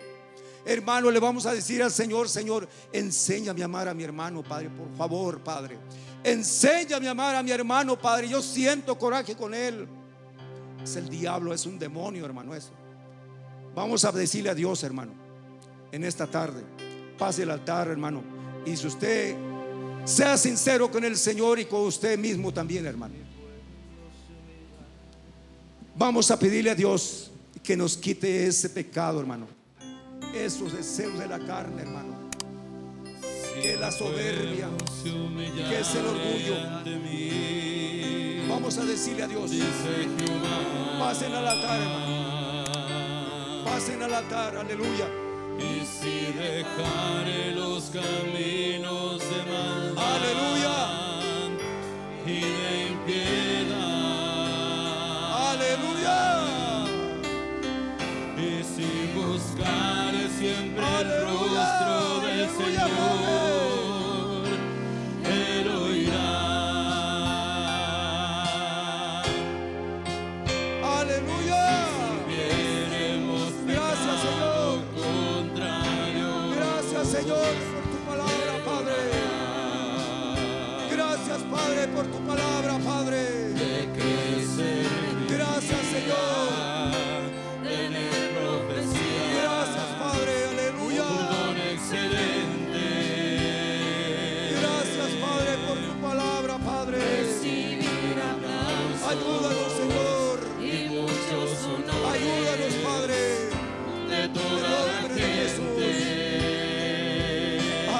S1: hermano, le vamos a decir al Señor: Señor, enséñame a amar a mi hermano, Padre, por favor, Padre, enséñame a amar a mi hermano, Padre. Yo siento coraje con él. Es el diablo, es un demonio, hermano, eso. Vamos a decirle a Dios, hermano, en esta tarde. Pase el altar, hermano, y si usted sea sincero con el Señor y con usted mismo también, hermano, vamos a pedirle a Dios que nos quite ese pecado, hermano, esos deseos de la carne, hermano, que es la soberbia, que es el orgullo. Vamos a decirle a Dios. Pasen al altar, hermano. Pasen al altar, aleluya.
S2: Y si dejare los caminos de maldad,
S1: aleluya,
S2: y de impiedad,
S1: aleluya.
S2: y si buscare siempre el
S1: Aleluya,
S2: rostro del
S1: aleluya,
S2: Señor, Él oirá.
S1: Aleluya. Gracias, Señor. Gracias, Señor, por tu palabra, Padre. Gracias, Padre, por tu palabra, Padre. Gracias, Señor. Gracias, Padre, aleluya. Gracias, Padre, por tu palabra, Padre. Ayúdanos, Señor. Ayúdanos, Padre,
S2: De toda la
S1: nombre de Jesús.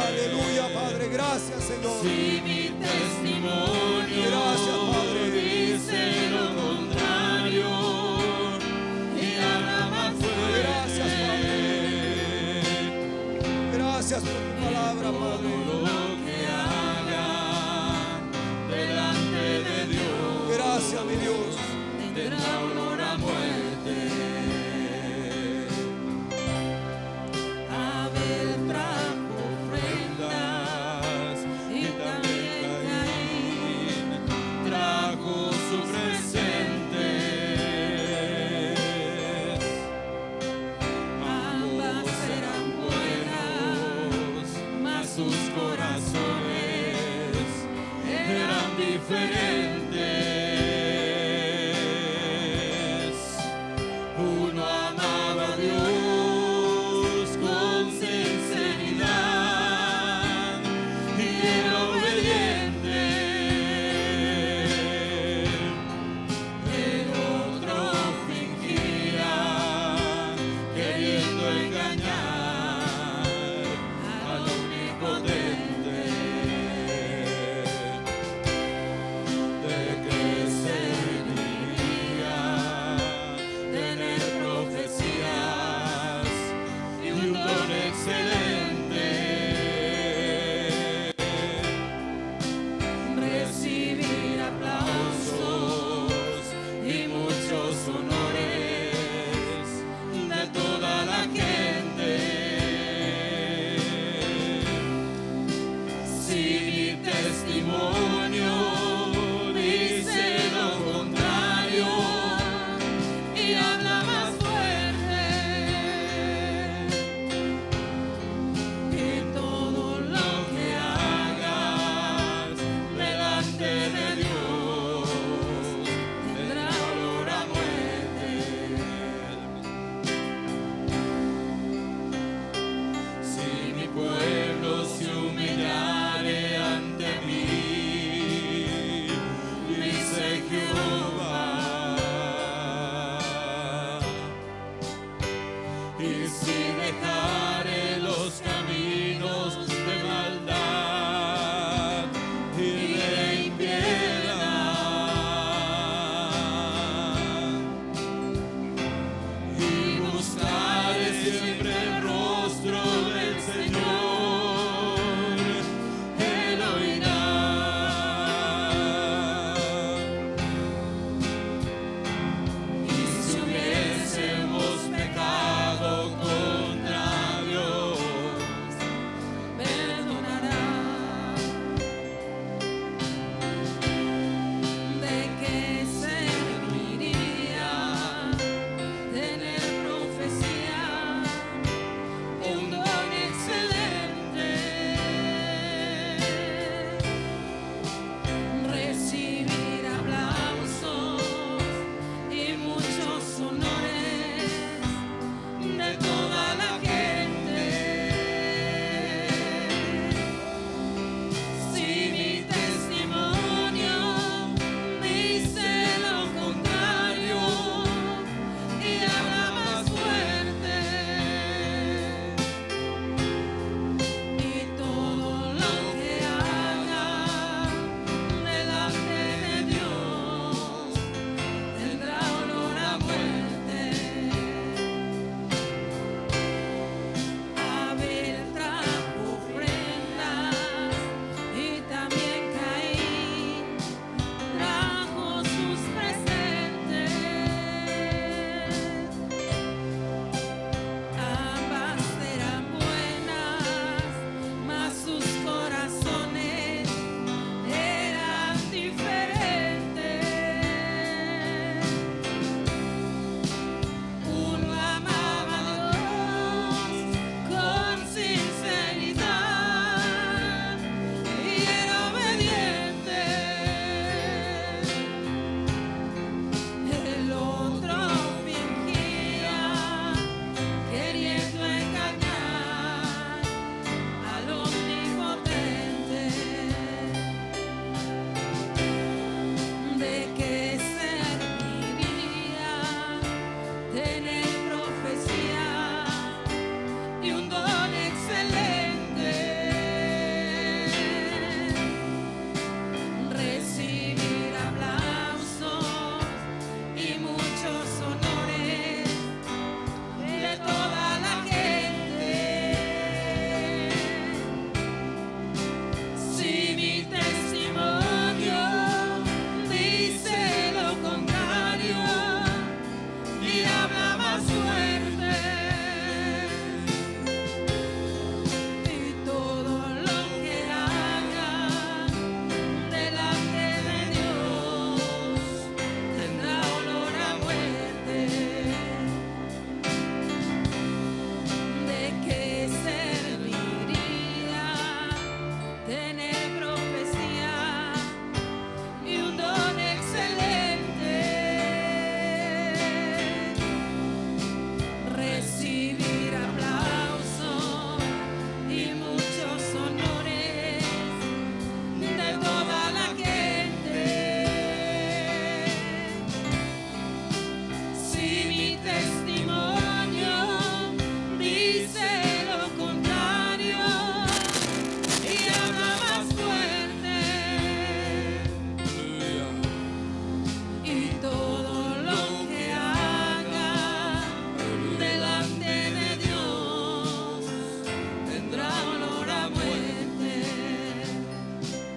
S1: Aleluya, Padre, gracias, Señor.
S2: Si mi testimonio
S1: Gracias, Padre.
S2: dice lo contrario, y habla más fuerte.
S1: Gracias, Padre. Gracias por tu palabra, Padre.
S2: Lo que haga delante de Dios,
S1: Gracias, mi Dios.
S2: tendrá olor a muerte.
S3: Abel trajo ofrendas
S2: Y también Caín trajo sus presentes.
S3: ambas eran buenas,
S2: Mas sus corazones eran diferentes. Uno amaba a Dios con sinceridad y era obediente. El otro fingía, queriendo engañar al omnipotente. ¿De qué serviría tener profecías y un don excelente?
S3: recibir aplausos
S2: Y muchos honores de toda la gente. Si mi testimonio